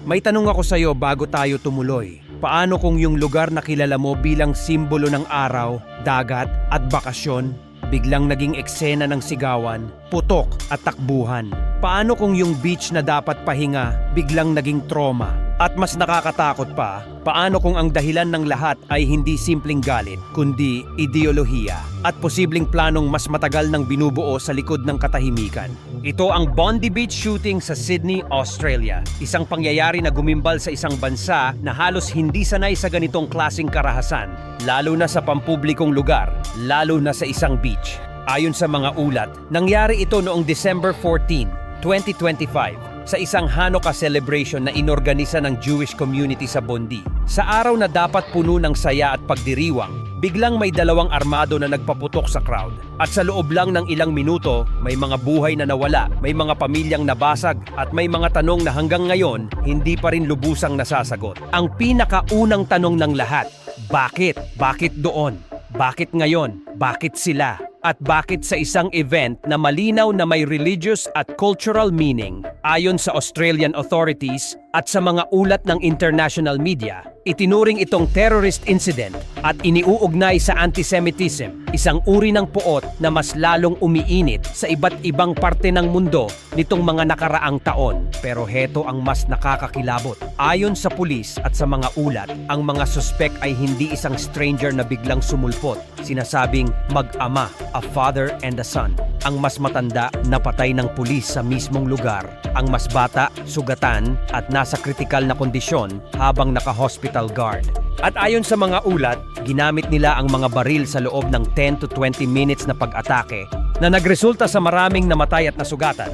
May tanong ako sa'yo bago tayo tumuloy. Paano kung yung lugar na kilala mo bilang simbolo ng araw, dagat at bakasyon, biglang naging eksena ng sigawan, putok at takbuhan? Paano kung yung beach na dapat pahinga, biglang naging trauma? At mas nakakatakot pa, paano kung ang dahilan ng lahat ay hindi simpleng galit, kundi ideolohiya at posibleng planong mas matagal ng binubuo sa likod ng katahimikan? Ito ang Bondi Beach shooting sa Sydney, Australia. Isang pangyayari na gumimbal sa isang bansa na halos hindi sanay sa ganitong klaseng karahasan, lalo na sa pampublikong lugar, lalo na sa isang beach. Ayon sa mga ulat, nangyari ito noong December 14, 2025 sa isang Hanukkah celebration na inorganisa ng Jewish community sa Bondi. Sa araw na dapat puno ng saya at pagdiriwang, biglang may dalawang armado na nagpaputok sa crowd. At sa loob lang ng ilang minuto, may mga buhay na nawala, may mga pamilyang nabasag, at may mga tanong na hanggang ngayon, hindi pa rin lubusang nasasagot. Ang pinakaunang tanong ng lahat, bakit? Bakit doon? Bakit ngayon? Bakit sila? At bakit sa isang event na malinaw na may religious at cultural meaning? Ayon sa Australian authorities at sa mga ulat ng international media, itinuring itong terrorist incident at iniuugnay sa antisemitism, isang uri ng puot na mas lalong umiinit sa iba't ibang parte ng mundo nitong mga nakaraang taon. Pero heto ang mas nakakakilabot. Ayon sa pulis at sa mga ulat, ang mga suspek ay hindi isang stranger na biglang sumulpot. Sinasabing mag-ama, a father and a son. Ang mas matanda, napatay ng pulis sa mismong lugar. Ang mas bata, sugatan at nasa kritikal na kondisyon habang naka-hospital guard. At ayon sa mga ulat, ginamit nila ang mga baril sa loob ng 10 to 20 minutes na pag-atake na nagresulta sa maraming namatay at nasugatan.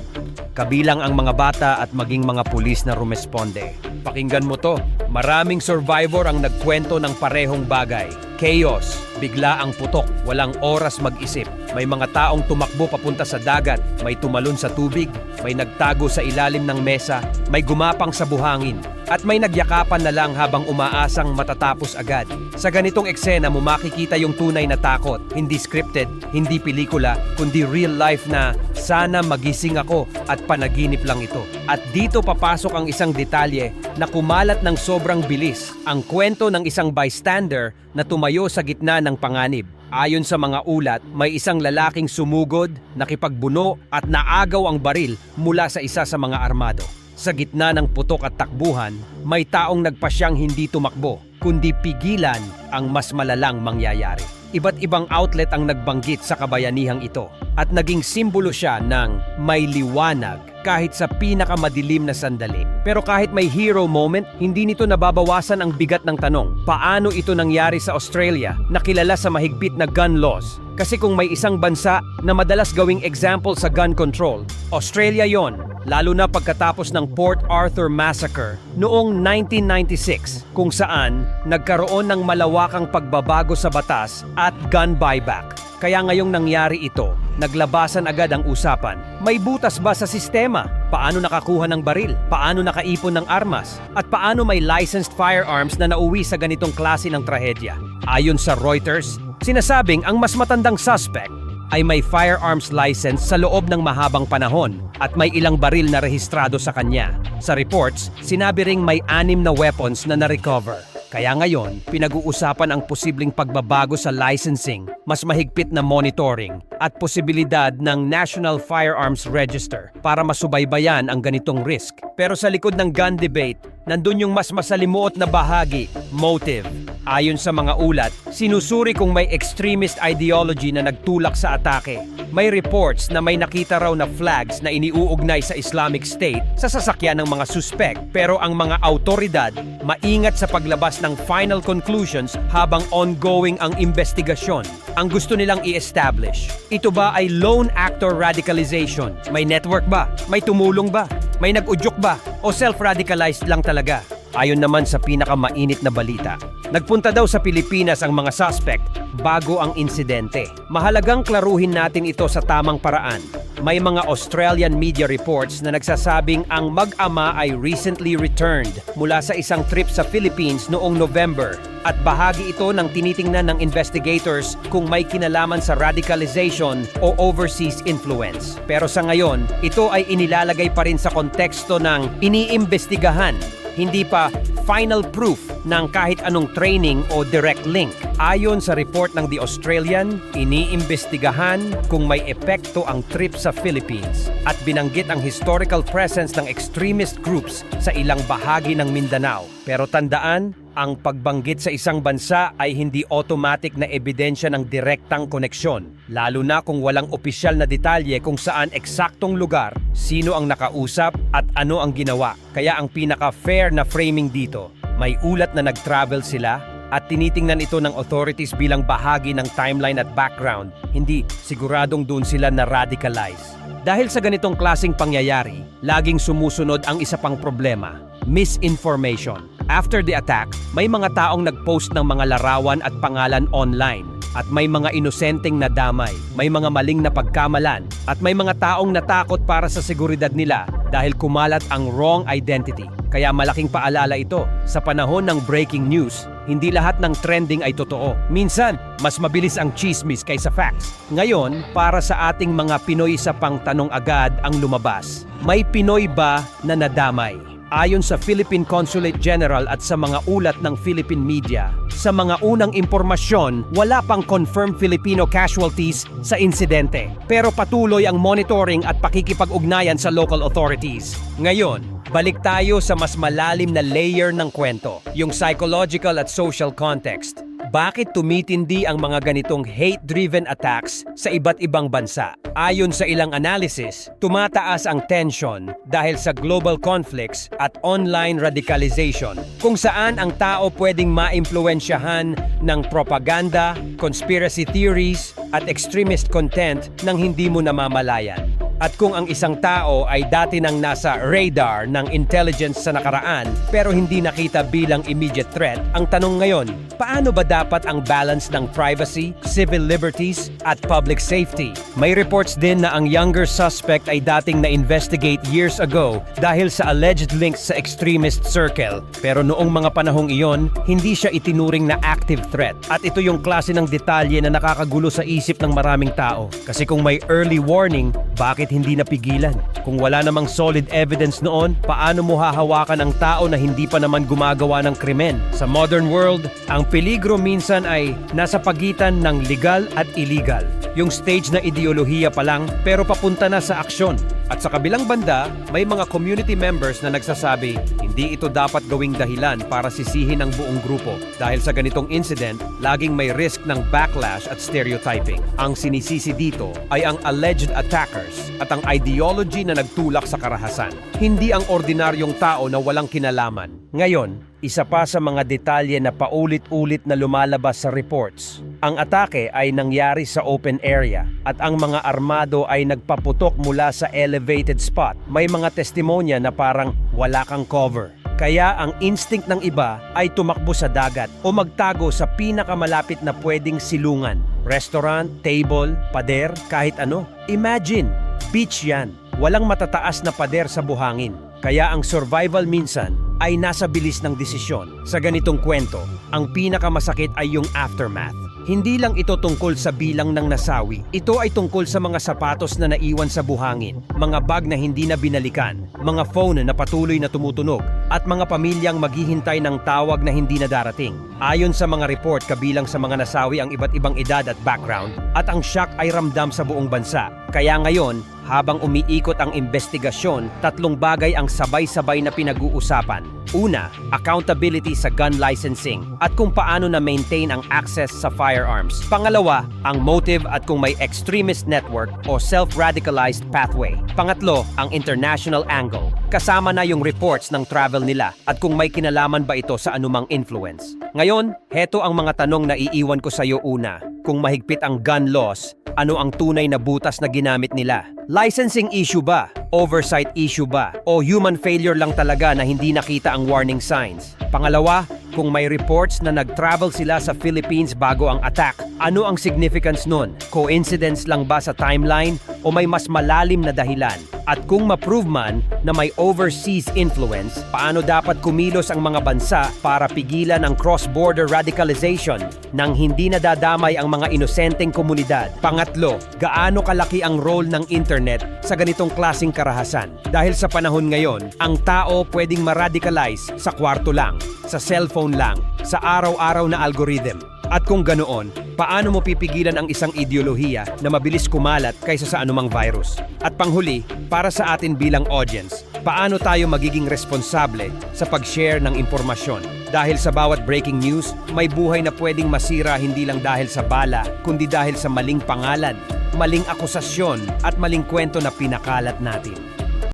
Kabilang ang mga bata at maging mga pulis na rumesponde. Pakinggan mo to, maraming survivor ang nagkwento ng parehong bagay. Chaos, bigla ang putok, walang oras mag-isip. May mga taong tumakbo papunta sa dagat, may tumalon sa tubig, may nagtago sa ilalim ng mesa, may gumapang sa buhangin, at may nagyakapan na lang habang umaasang matatapos agad. Sa ganitong eksena mo makikita yung tunay na takot, hindi scripted, hindi pelikula, kundi real life na sana magising ako at panaginip lang ito. At dito papasok ang isang detalye na kumalat ng sobrang bilis, ang kwento ng isang bystander na tumayo sa gitna ng panganib. Ayon sa mga ulat, may isang lalaking sumugod, nakipagbuno at naagaw ang baril mula sa isa sa mga armado. Sa gitna ng putok at takbuhan, may taong nagpasyang hindi tumakbo, kundi pigilan ang mas malalang mangyayari. Iba't ibang outlet ang nagbanggit sa kabayanihang ito at naging simbolo siya ng may liwanag kahit sa pinakamadilim na sandali. Pero kahit may hero moment, hindi nito nababawasan ang bigat ng tanong. Paano ito nangyari sa Australia na kilala sa mahigpit na gun laws? Kasi kung may isang bansa na madalas gawing example sa gun control, Australia yon. Lalo na pagkatapos ng Port Arthur Massacre noong 1996 kung saan nagkaroon ng malawakang pagbabago sa batas at gun buyback. Kaya ngayong nangyari ito, naglabasan agad ang usapan. May butas ba sa sistema? Paano nakakuha ng baril? Paano nakaipon ng armas? At paano may licensed firearms na nauwi sa ganitong klase ng trahedya? Ayon sa Reuters, sinasabing ang mas matandang suspect ay may firearms license sa loob ng mahabang panahon at may ilang baril na rehistrado sa kanya. Sa reports, sinabi ring may 6 na weapons na na-recover. Kaya ngayon, pinag-uusapan ang posibleng pagbabago sa licensing, mas mahigpit na monitoring, at posibilidad ng National Firearms Register para masubaybayan ang ganitong risk. Pero sa likod ng gun debate, nandun yung mas masalimuot na bahagi, motive. Ayon sa mga ulat, sinusuri kung may extremist ideology na nagtulak sa atake. May reports na may nakita raw na flags na iniuugnay sa Islamic State sa sasakyan ng mga suspect. Pero ang mga autoridad, maingat sa paglabas ng final conclusions habang ongoing ang investigasyon. Ang gusto nilang i-establish, ito ba ay lone actor radicalization? May network ba? May tumulong ba? May nag-udyok ba? O self-radicalized lang talaga? Ayon naman sa pinakamainit na balita, nagpunta daw sa Pilipinas ang mga suspect bago ang insidente. Mahalagang klaruhin natin ito sa tamang paraan. May mga Australian media reports na nagsasabing ang mag-ama ay recently returned mula sa isang trip sa Philippines noong November at bahagi ito ng tinitingnan ng investigators kung may kinalaman sa radicalization o overseas influence. Pero sa ngayon, ito ay inilalagay pa rin sa konteksto ng iniimbestigahan, hindi pa final proof ng kahit anong training o direct link. Ayon sa report ng The Australian, iniimbestigahan kung may epekto ang trip sa Philippines at binanggit ang historical presence ng extremist groups sa ilang bahagi ng Mindanao. Pero tandaan, ang pagbanggit sa isang bansa ay hindi automatic na ebidensya ng direktang koneksyon, lalo na kung walang opisyal na detalye kung saan eksaktong lugar, sino ang nakausap at ano ang ginawa. Kaya ang pinaka-fair na framing dito, may ulat na nag-travel sila at tinitingnan ito ng authorities bilang bahagi ng timeline at background, hindi siguradong doon sila na radicalize. Dahil sa ganitong klaseng pangyayari, laging sumusunod ang isa pang problema, misinformation. After the attack, may mga taong nag-post ng mga larawan at pangalan online at may mga inosenteng nadamay, may mga maling na pagkamalan at may mga taong natakot para sa seguridad nila dahil kumalat ang wrong identity. Kaya malaking paalala ito, sa panahon ng breaking news, hindi lahat ng trending ay totoo. Minsan, mas mabilis ang chismis kaysa facts. Ngayon, para sa ating mga Pinoy sa pangtanong agad ang lumabas, may Pinoy ba na nadamay? Ayon sa Philippine Consulate General at sa mga ulat ng Philippine media, sa mga unang impormasyon, wala pang confirmed Filipino casualties sa insidente. Pero patuloy ang monitoring at pakikipag-ugnayan sa local authorities. Ngayon, balik tayo sa mas malalim na layer ng kwento, yung psychological at social context. Bakit tumitindi ang mga ganitong hate-driven attacks sa iba't ibang bansa? Ayon sa ilang analysis, tumataas ang tension dahil sa global conflicts at online radicalization, kung saan ang tao pwedeng maimpluwensyahan ng propaganda, conspiracy theories, at extremist content nang hindi mo namamalayan. At kung ang isang tao ay dati nang nasa radar ng intelligence sa nakaraan pero hindi nakita bilang immediate threat, ang tanong ngayon, paano ba dapat ang balance ng privacy, civil liberties, at public safety? May reports din na ang younger suspect ay dating na-investigate years ago dahil sa alleged links sa extremist circle. Pero noong mga panahong iyon, hindi siya itinuring na active threat. At ito yung klase ng detalye na nakakagulo sa isip ng maraming tao. Kasi kung may early warning, bakit hindi napigilan? Kung wala namang solid evidence noon, paano mo hahawakan ang tao na hindi pa naman gumagawa ng krimen? Sa modern world, ang peligro minsan ay nasa pagitan ng legal at illegal. Yung stage na ideolohiya pa lang pero papunta na sa aksyon. At sa kabilang banda, may mga community members na nagsasabi, hindi ito dapat gawing dahilan para sisihin ang buong grupo. Dahil sa ganitong incident, laging may risk ng backlash at stereotyping. Ang sinisisi dito ay ang alleged attackers at ang ideology na nagtulak sa karahasan. Hindi ang ordinaryong tao na walang kinalaman. Ngayon, isa pa sa mga detalye na paulit-ulit na lumalabas sa reports. Ang atake ay nangyari sa open area at ang mga armado ay nagpaputok mula sa elevated spot. May mga testimonya na parang wala kang cover. Kaya ang instinct ng iba ay tumakbo sa dagat o magtago sa pinakamalapit na pwedeng silungan. Restaurant, table, pader, kahit ano. Imagine, beach yan. Walang matataas na pader sa buhangin. Kaya ang survival minsan ay nasa bilis ng desisyon. Sa ganitong kwento, ang pinakamasakit ay yung aftermath. Hindi lang ito tungkol sa bilang ng nasawi. Ito ay tungkol sa mga sapatos na naiwan sa buhangin, mga bag na hindi na binalikan, mga phone na patuloy na tumutunog, at mga pamilyang maghihintay ng tawag na hindi na darating. Ayon sa mga report, kabilang sa mga nasawi ang iba't ibang edad at background, at ang shock ay ramdam sa buong bansa. Kaya ngayon, habang umiikot ang investigasyon, tatlong bagay ang sabay-sabay na pinag-uusapan. Una, accountability sa gun licensing at kung paano na-maintain ang access sa firearms. Pangalawa, ang motive at kung may extremist network o self-radicalized pathway. Pangatlo, ang international angle. Kasama na yung reports ng travel nila at kung may kinalaman ba ito sa anumang influence. Ngayon, heto ang mga tanong na iiwan ko sa iyo una. Kung mahigpit ang gun laws, ano ang tunay na butas na ginamit nila? Licensing issue ba? Oversight issue ba? O human failure lang talaga na hindi nakita ang warning signs? Pangalawa, kung may reports na nag-travel sila sa Philippines bago ang attack, ano ang significance nun? Coincidence lang ba sa timeline o may mas malalim na dahilan? At kung ma-prove man na may overseas influence, paano dapat kumilos ang mga bansa para pigilan ang cross-border radicalization nang hindi nadadamay ang mga inosenteng komunidad? Pangatlo, gaano kalaki ang role ng internet sa ganitong klaseng karahasan? Dahil sa panahon ngayon, ang tao pwedeng ma-radicalize sa kwarto lang, sa cellphone lang, sa araw-araw na algorithm. At kung ganoon, paano mo pipigilan ang isang ideolohiya na mabilis kumalat kaysa sa anumang virus? At panghuli, para sa atin bilang audience, paano tayo magiging responsable sa pag-share ng impormasyon? Dahil sa bawat breaking news, may buhay na pwedeng masira hindi lang dahil sa bala, kundi dahil sa maling pangalan, maling akusasyon at maling kwento na pinakalat natin.